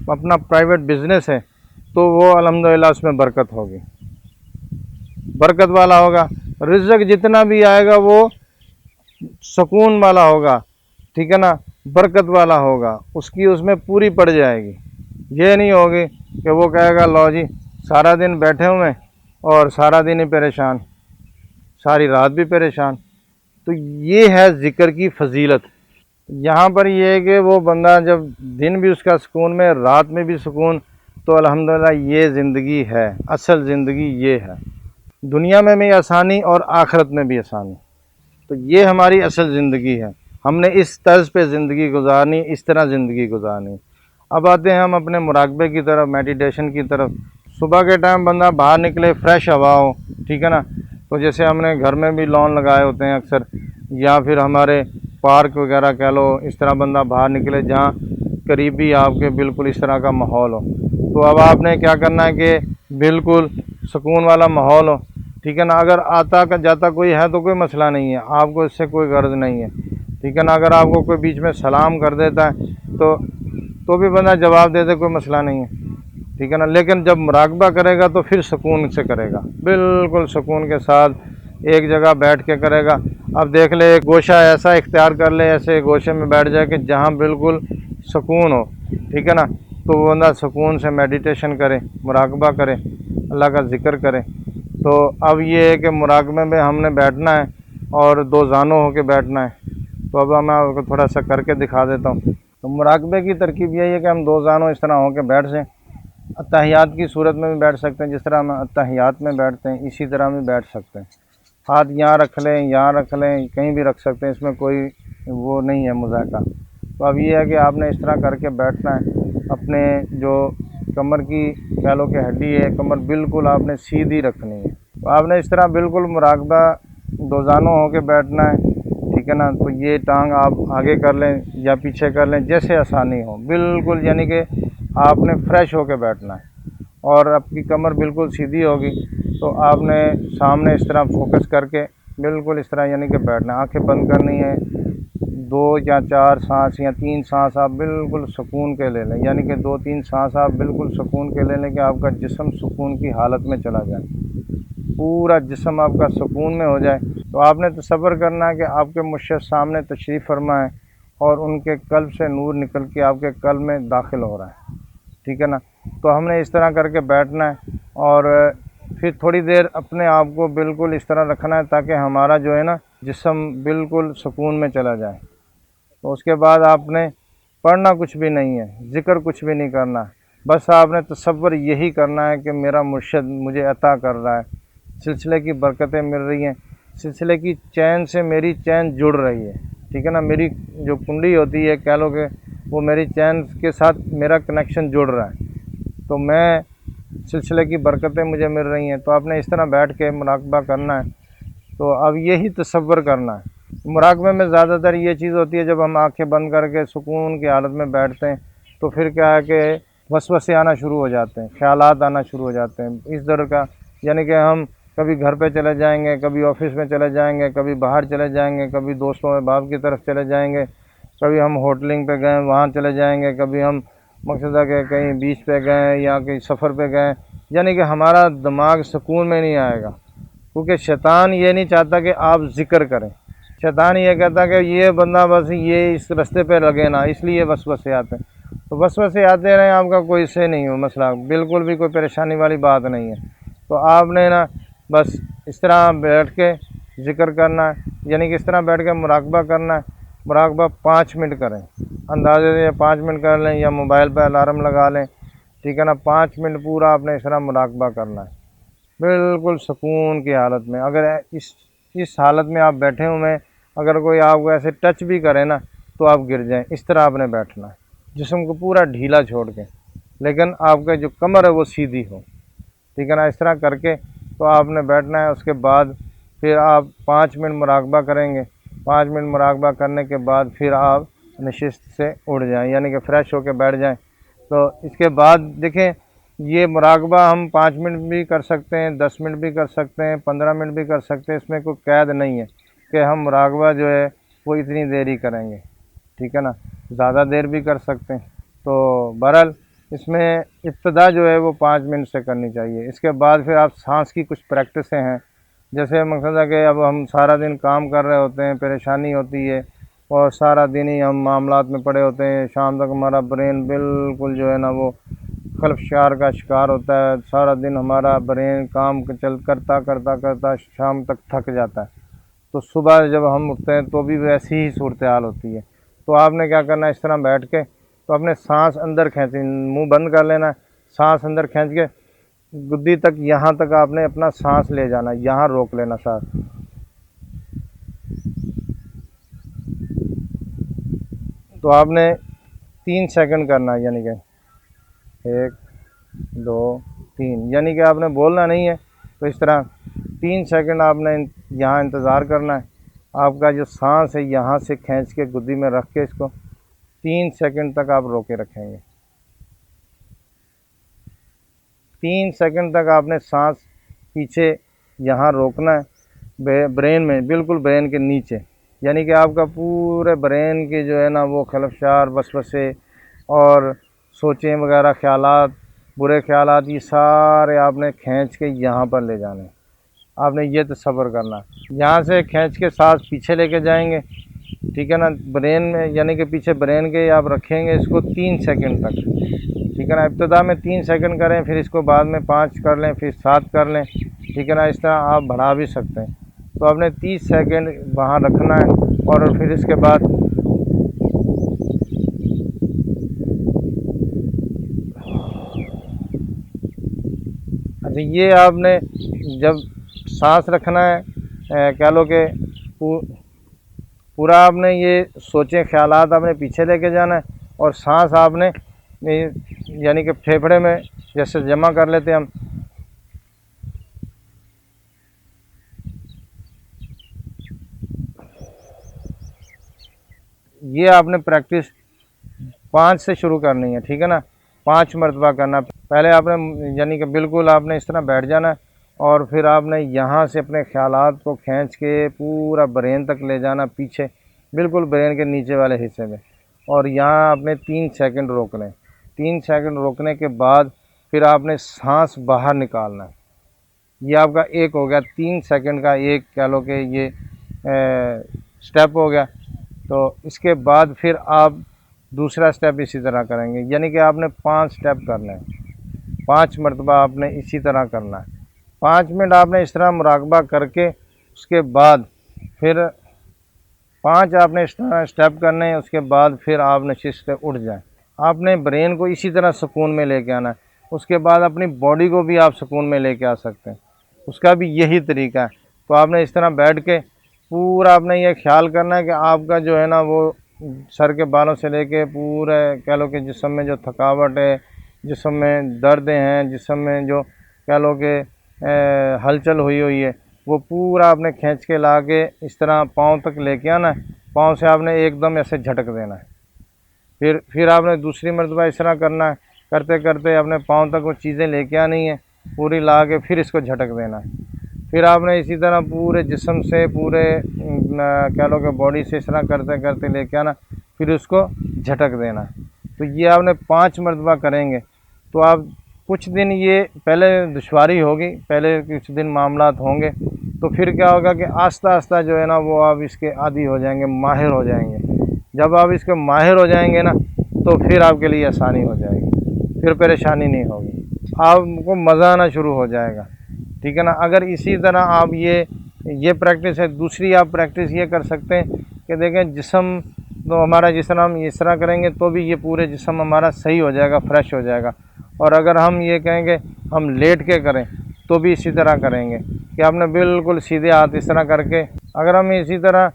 اپنا private business ہے تو وہ الحمدللہ اس میں برکت ہوگی، برکت والا ہوگا، رزق جتنا بھی آئے گا وہ سکون والا ہوگا، ٹھیک ہے نا، برکت والا ہوگا، اس کی اس میں پوری پڑ جائے گی۔ یہ نہیں ہوگی کہ وہ کہے گا لو جی سارا دن بیٹھے ہوئے اور سارا دن ہی پریشان، ساری رات بھی پریشان۔ تو یہ ہے ذکر کی فضیلت۔ یہاں پر یہ ہے کہ وہ بندہ جب دن بھی اس کا سکون میں، رات میں بھی سکون، تو الحمدللہ یہ زندگی ہے، اصل زندگی یہ ہے، دنیا میں بھی آسانی اور آخرت میں بھی آسانی۔ تو یہ ہماری اصل زندگی ہے، ہم نے اس طرز پہ زندگی گزارنی، اس طرح زندگی گزارنی۔ اب آتے ہیں ہم اپنے مراقبے کی طرف، میڈیٹیشن کی طرف۔ صبح کے ٹائم بندہ باہر نکلے، فریش ہوا ہو، ٹھیک ہے نا، تو جیسے ہم نے گھر میں بھی لان لگائے ہوتے ہیں اکثر، یا پھر ہمارے پارک وغیرہ کہہ لو، اس طرح بندہ باہر نکلے جہاں قریبی آپ کے بالکل اس طرح کا ماحول ہو۔ تو اب آپ نے کیا کرنا ہے کہ بالکل سکون والا ماحول ہو، ٹھیک ہے نا، اگر آتا جاتا کوئی ہے تو کوئی مسئلہ نہیں ہے، آپ کو اس سے کوئی غرض نہیں ہے، ٹھیک ہے نا، اگر آپ کو کوئی بیچ میں سلام کر دیتا ہے تو بھی بندہ جواب دے دے، کوئی مسئلہ نہیں ہے، ٹھیک ہے نا، لیکن جب مراقبہ کرے گا تو پھر سکون سے کرے گا، بالکل سکون کے ساتھ ایک جگہ بیٹھ کے کرے گا۔ اب دیکھ لے ایک گوشہ ایسا اختیار کر لے، ایسے گوشے میں بیٹھ جائے کہ جہاں بالکل سکون ہو، ٹھیک ہے نا، تو وہ بندہ سکون سے میڈیٹیشن کرے، مراقبہ کرے، اللہ کا ذکر کرے۔ تو اب یہ ہے کہ مراقبے میں ہم نے بیٹھنا ہے اور دو زانوں ہو کے بیٹھنا ہے۔ تو اب میں آپ کو تھوڑا سا کر کے دکھا دیتا ہوں۔ تو مراقبے کی ترکیب یہی ہے کہ ہم دو زانوں اس طرح ہو کے بیٹھ جائیں، اتحیات کی صورت میں بھی بیٹھ سکتے ہیں، جس طرح ہم اتحیات میں بیٹھتے ہیں اسی طرح بھی بیٹھ سکتے ہیں، ہاتھ یہاں رکھ لیں، یہاں رکھ لیں، کہیں بھی رکھ سکتے ہیں، اس میں کوئی وہ نہیں ہے مذاکرہ۔ تو اب یہ ہے کہ آپ نے اس طرح کر کے بیٹھنا ہے، اپنے جو کمر کی کہہ لو کہ ہڈی ہے، کمر بالکل آپ نے سیدھی رکھنی ہے۔ تو آپ نے اس طرح بالکل مراقبہ دو زانوں ہو کے بیٹھنا ہے، ٹھیک ہے نا، تو یہ ٹانگ آپ آگے کر لیں یا پیچھے کر لیں، جیسے آسانی ہو، بالکل یعنی کہ آپ نے فریش ہو کے بیٹھنا ہے، اور آپ کی کمر بالکل سیدھی ہوگی تو آپ نے سامنے اس طرح فوکس کر کے بالکل اس طرح یعنی کہ بیٹھنا ہے، آنکھیں بند کرنی ہے، 2 یا 4 سانس یا 3 سانس آپ بالکل سکون کے لے لیں، یعنی کہ 2-3 سانس آپ بالکل سکون کے لے لیں کہ آپ کا جسم سکون کی حالت میں چلا جائے، پورا جسم آپ کا سکون میں ہو جائے۔ تو آپ نے تصور کرنا ہے کہ آپ کے مرشد سامنے تشریف فرما ہے اور ان کے قلب سے نور نکل کے آپ کے قلب میں داخل ہو رہا ہے، ٹھیک ہے نا۔ تو ہم نے اس طرح کر کے بیٹھنا ہے اور پھر تھوڑی دیر اپنے آپ کو بالکل اس طرح رکھنا ہے تاکہ ہمارا جو ہے نا جسم بالکل سکون میں چلا جائے۔ تو اس کے بعد آپ نے پڑھنا کچھ بھی نہیں ہے، ذکر کچھ بھی نہیں کرنا، بس آپ نے تصور یہی کرنا ہے کہ میرا مرشد مجھے عطا کر رہا ہے، سلسلے کی برکتیں مل رہی ہیں، سلسلے کی چین سے میری چین جڑ رہی ہے، ٹھیک ہے نا، میری جو کنڈی ہوتی ہے کہہ لو کہ وہ میری چین کے ساتھ میرا کنیکشن جڑ رہا ہے، تو میں سلسلے کی برکتیں مجھے مل رہی ہیں۔ تو آپ نے اس طرح بیٹھ کے مراقبہ کرنا ہے۔ تو اب یہی تصور کرنا ہے۔ مراقبے میں زیادہ تر یہ چیز ہوتی ہے جب ہم آنکھیں بند کر کے سکون کی حالت میں بیٹھتے ہیں تو پھر کیا ہے کہ وسوسے آنا شروع ہو جاتے ہیں، خیالات آنا شروع ہو جاتے ہیں اس طرح کا، یعنی کہ ہم کبھی گھر پہ چلے جائیں گے، کبھی آفس میں چلے جائیں گے، کبھی باہر چلے جائیں گے، کبھی دوستوں احباب کی طرف چلے جائیں گے، کبھی ہم ہوٹلنگ پہ گئے وہاں چلے جائیں گے، کبھی ہم مقصد ہے کہ کہیں بیچ پہ گئے یا کہیں سفر پہ گئے، یعنی کہ ہمارا دماغ سکون میں نہیں آئے گا، کیونکہ شیطان یہ نہیں چاہتا کہ آپ ذکر کریں، شیطان یہ کہتا کہ یہ بندہ بس یہ اس رستے پہ لگے نا، اس لیے وسوسے آتے ہیں۔ تو وسوسے آتے رہیں، آپ کا کوئی اس سے نہیں ہو مسئلہ، بالکل بھی کوئی پریشانی والی بات نہیں ہے۔ تو آپ نے نا بس اس طرح بیٹھ کے ذکر کرنا ہے، یعنی کہ اس طرح بیٹھ کے مراقبہ کرنا ہے۔ مراقبہ 5 منٹ کریں، اندازے سے 5 منٹ کر لیں یا موبائل پہ الارم لگا لیں، ٹھیک ہے نا، 5 منٹ پورا آپ نے اس طرح مراقبہ کرنا ہے بالکل سکون کی حالت میں۔ اگر اس حالت میں آپ بیٹھے ہوئے ہیں، اگر کوئی آپ کو ایسے ٹچ بھی کرے نا تو آپ گر جائیں، اس طرح آپ نے بیٹھنا ہے، جسم کو پورا ڈھیلا چھوڑ کے، لیکن آپ کا جو کمر ہے وہ سیدھی ہو، ٹھیک ہے نا، اس طرح کر کے تو آپ نے بیٹھنا ہے۔ اس کے بعد پھر آپ 5 منٹ مراقبہ کریں گے، 5 منٹ مراقبہ کرنے کے بعد پھر آپ نشست سے اٹھ جائیں، یعنی کہ فریش ہو کے بیٹھ جائیں۔ تو اس کے بعد دیکھیں یہ مراقبہ ہم 5 منٹ بھی کر سکتے ہیں، 10 منٹ بھی کر سکتے ہیں، 15 منٹ بھی کر سکتے ہیں، اس میں کوئی قید نہیں ہے کہ ہم مراقبہ جو ہے وہ اتنی دیر ہی کریں گے، ٹھیک ہے نا، زیادہ دیر بھی کر سکتے ہیں۔ تو بہرحال اس میں ابتدا جو ہے وہ 5 منٹ سے کرنی چاہیے. اس کے بعد پھر آپ سانس کی کچھ پریکٹسیں ہیں، جیسے مقصد ہے کہ اب ہم سارا دن کام کر رہے ہوتے ہیں، پریشانی ہوتی ہے اور سارا دن ہی ہم معاملات میں پڑے ہوتے ہیں، شام تک ہمارا برین بالکل جو ہے نا وہ خلفشار کا شکار ہوتا ہے. سارا دن ہمارا برین کام کرتا شام تک تھک جاتا ہے. تو صبح جب ہم اٹھتے ہیں تو بھی ویسی ہی صورتحال ہوتی ہے. تو آپ نے کیا کرنا ہے، اس طرح بیٹھ کے تو اپنے سانس اندر کھینچیں، منہ بند کر لینا، سانس اندر کھینچ کے گدی تک، یہاں تک آپ نے اپنا سانس لے جانا، یہاں روک لینا سانس. تو آپ نے 3 سیکنڈ کرنا ہے، یعنی کہ 1 2 3، یعنی کہ آپ نے بولنا نہیں ہے. تو اس طرح 3 سیکنڈ آپ نے یہاں انتظار کرنا ہے. آپ کا جو سانس ہے یہاں سے کھینچ کے گدی میں رکھ کے اس کو 3 سیکنڈ تک آپ روکے رکھیں گے. 3 سیکنڈ تک آپ نے سانس پیچھے یہاں روکنا ہے، برین میں، بالکل برین کے نیچے، یعنی کہ آپ کا پورے برین کے جو ہے نا وہ خلفشار، وسوسے اور سوچیں وغیرہ، خیالات، برے خیالات، یہ سارے آپ نے کھینچ کے یہاں پر لے جانے. آپ نے یہ تصور کرنا، یہاں سے کھینچ کے سانس پیچھے لے کے جائیں گے، ٹھیک ہے نا، برین میں، یعنی کہ پیچھے برین کے آپ رکھیں گے اس کو 3 سیکنڈ تک، ٹھیک ہے نا. ابتدا میں 3 سیکنڈ کریں، پھر اس کو بعد میں 5 کر لیں، پھر 7 کر لیں، ٹھیک ہے نا. اس طرح آپ بڑھا بھی سکتے ہیں. تو آپ نے 30 سیکنڈ وہاں رکھنا ہے اور پھر اس کے بعد اچھا، یہ آپ نے جب سانس رکھنا ہے، کہہ لو کہ پورا آپ نے یہ سوچیں، خیالات آپ نے پیچھے لے کے جانا ہے اور سانس آپ نے یعنی کہ پھیپھڑے میں جیسے جمع کر لیتے ہم. یہ آپ نے پریکٹس 5 سے شروع کرنی ہے، ٹھیک ہے نا، 5 مرتبہ کرنا. پہلے آپ نے یعنی کہ بالکل آپ نے اس طرح بیٹھ جانا ہے اور پھر آپ نے یہاں سے اپنے خیالات کو کھینچ کے پورا برین تک لے جانا، پیچھے بالکل برین کے نیچے والے حصے میں، اور یہاں آپ نے 3 سیکنڈ روکنے. 3 سیکنڈ روکنے کے بعد پھر آپ نے سانس باہر نکالنا ہے. یہ آپ کا ایک ہو گیا 3 سیکنڈ کا، ایک کہہ لو کہ یہ سٹیپ ہو گیا. تو اس کے بعد پھر آپ دوسرا سٹیپ اسی طرح کریں گے، یعنی کہ آپ نے 5 سٹیپ کرنے ہیں، 5 مرتبہ آپ نے اسی طرح کرنا ہے. 5 منٹ آپ نے اس طرح مراقبہ کر کے اس کے بعد پھر 5 آپ نے اس طرح سٹیپ کرنے ہیں. اس کے بعد پھر آپ نشست سے اٹھ جائیں. آپ نے برین کو اسی طرح سکون میں لے کے آنا ہے. اس کے بعد اپنی باڈی کو بھی آپ سکون میں لے کے آ سکتے ہیں، اس کا بھی یہی طریقہ ہے. تو آپ نے اس طرح بیٹھ کے پورا آپ نے یہ خیال کرنا ہے کہ آپ کا جو ہے نا وہ سر کے بالوں سے لے کے پورے کہہ لو کہ جسم میں جو تھکاوٹ ہے، جسم میں دردیں ہیں، جسم میں جو کہہ لو کہ ہلچل ہوئی ہے، وہ پورا آپ نے کھینچ کے لا کے اس طرح پاؤں تک لے کے آنا ہے. پاؤں سے آپ نے ایک دم ایسے جھٹک دینا ہے. پھر آپ نے دوسری مرتبہ اس طرح کرنا ہے. کرتے کرتے اپنے پاؤں تک وہ چیزیں لے کے آنی ہیں پوری لا کے، پھر اس کو جھٹک دینا ہے. پھر آپ نے اسی طرح پورے جسم سے، پورے کہہ لو کہ باڈی سے اس طرح کرتے کرتے لے کے آنا، پھر اس کو جھٹک دینا. تو یہ آپ نے 5 مرتبہ کریں گے. تو آپ کچھ دن یہ پہلے دشواری ہوگی، پہلے کچھ دن معاملات ہوں گے، تو پھر کیا ہوگا کہ آہستہ آہستہ جو ہے نا وہ آپ اس کے عادی ہو جائیں گے، ماہر ہو جائیں گے. جب آپ اس کے ماہر ہو جائیں گے نا تو پھر آپ کے لیے آسانی ہو جائے گی، پھر پریشانی نہیں ہوگی، آپ کو مزہ آنا شروع ہو جائے گا، ٹھیک ہے نا. اگر اسی طرح آپ یہ پریکٹس ہے. دوسری آپ پریکٹس یہ کر سکتے ہیں کہ دیکھیں جسم تو ہمارا جس طرح ہم اس طرح کریں گے تو بھی یہ پورے جسم ہمارا صحیح ہو جائے گا، فریش ہو جائے گا. اور اگر ہم یہ کہیں گے ہم لیٹ کے کریں تو بھی اسی طرح کریں گے کہ آپ نے بالکل سیدھے ہاتھ اس طرح کر کے، اگر ہم اسی طرح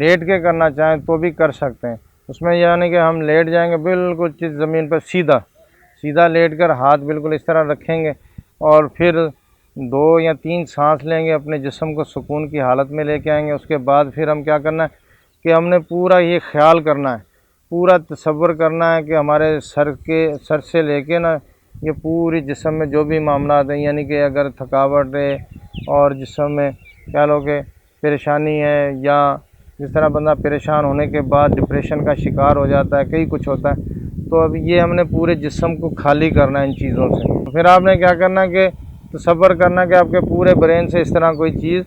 لیٹ کے کرنا چاہیں تو بھی کر سکتے ہیں. اس میں یعنی کہ ہم لیٹ جائیں گے بالکل زمین پر سیدھا لیٹ کر ہاتھ بالکل اس طرح رکھیں گے اور پھر 2 یا 3 سانس لیں گے، اپنے جسم کو سکون کی حالت میں لے کے آئیں گے. اس کے بعد پھر ہم کیا کرنا ہے کہ ہم نے پورا یہ خیال کرنا ہے، پورا تصور کرنا ہے کہ ہمارے سر سے لے کے نا یہ پوری جسم میں جو بھی معاملات ہیں، یعنی کہ اگر تھکاوٹ ہے اور جسم میں کہہ لو کہ پریشانی ہے، یا جس طرح بندہ پریشان ہونے کے بعد ڈپریشن کا شکار ہو جاتا ہے، کئی کچھ ہوتا ہے، تو اب یہ ہم نے پورے جسم کو خالی کرنا ہے ان چیزوں سے۔ پھر آپ نے کیا کرنا کہ تصور کرنا کہ آپ کے پورے برین سے اس طرح کوئی چیز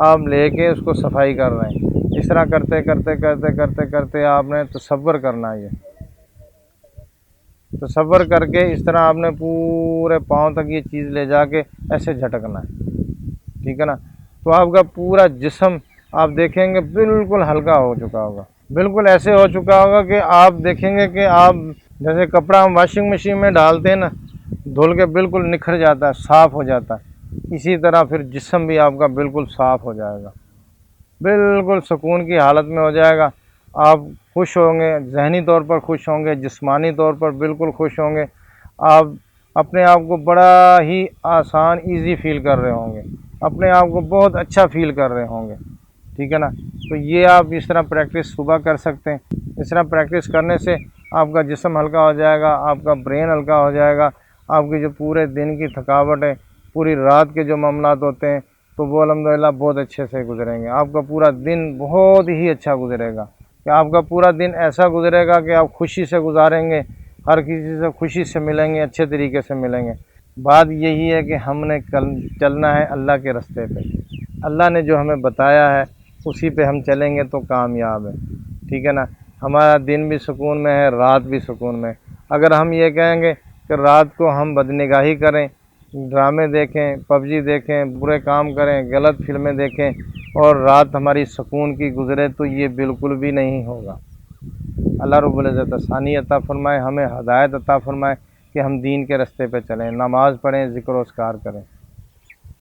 آپ لے کے اس کو صفائی کر رہے ہیں۔ اس طرح کرتے کرتے کرتے کرتے کرتے آپ نے تصور کرنا ہے، یہ تصور کر کے اس طرح آپ نے پورے پاؤں تک یہ چیز لے جا کے ایسے جھٹکنا ہے، ٹھیک ہے نا؟ تو آپ کا پورا جسم آپ دیکھیں گے بالکل ہلکا ہو چکا ہوگا، بالکل ایسے ہو چکا ہوگا کہ آپ دیکھیں گے کہ آپ جیسے کپڑا ہم واشنگ مشین میں ڈالتے ہیں نا، دھل کے بالکل نکھر جاتا ہے، صاف ہو جاتا ہے، اسی طرح پھر جسم بھی آپ کا بالکل صاف ہو جائے گا، بالکل سکون کی حالت میں ہو جائے گا۔ آپ خوش ہوں گے، ذہنی طور پر خوش ہوں گے، جسمانی طور پر بالکل خوش ہوں گے، آپ اپنے آپ کو بڑا ہی آسان ایزی فیل کر رہے ہوں گے، اپنے آپ کو بہت اچھا فیل کر رہے ہوں گے، ٹھیک ہے نا؟ تو یہ آپ اس طرح پریکٹس صبح کر سکتے ہیں۔ اس طرح پریکٹس کرنے سے آپ کا جسم ہلکا ہو جائے گا، آپ کا برین ہلکا ہو جائے گا، آپ کی جو پورے دن کی تھکاوٹ ہے، پوری رات کے جو معاملات ہوتے ہیں تو وہ الحمدللہ بہت اچھے سے گزریں گے۔ آپ کا پورا دن بہت ہی اچھا گزرے گا، کہ آپ کا پورا دن ایسا گزرے گا کہ آپ خوشی سے گزاریں گے، ہر کسی سے خوشی سے ملیں گے، اچھے طریقے سے ملیں گے۔ بات یہی ہے کہ ہم نے چلنا ہے اللہ کے راستے پہ، اللہ نے جو ہمیں بتایا ہے اسی پہ ہم چلیں گے تو کامیاب ہے، ٹھیک ہے نا؟ ہمارا دن بھی سکون میں ہے، رات بھی سکون میں ہے۔ اگر ہم یہ کہیں گے کہ رات کو ہم بدنگاہی کریں، ڈرامے دیکھیں، پب جی دیکھیں، برے کام کریں، غلط فلمیں دیکھیں اور رات ہماری سکون کی گزرے تو یہ بالکل بھی نہیں ہوگا۔ اللہ رب العزت آسانی عطا فرمائے، ہمیں ہدایت عطا فرمائے کہ ہم دین کے راستے پہ چلیں، نماز پڑھیں، ذکر و اذکار کریں۔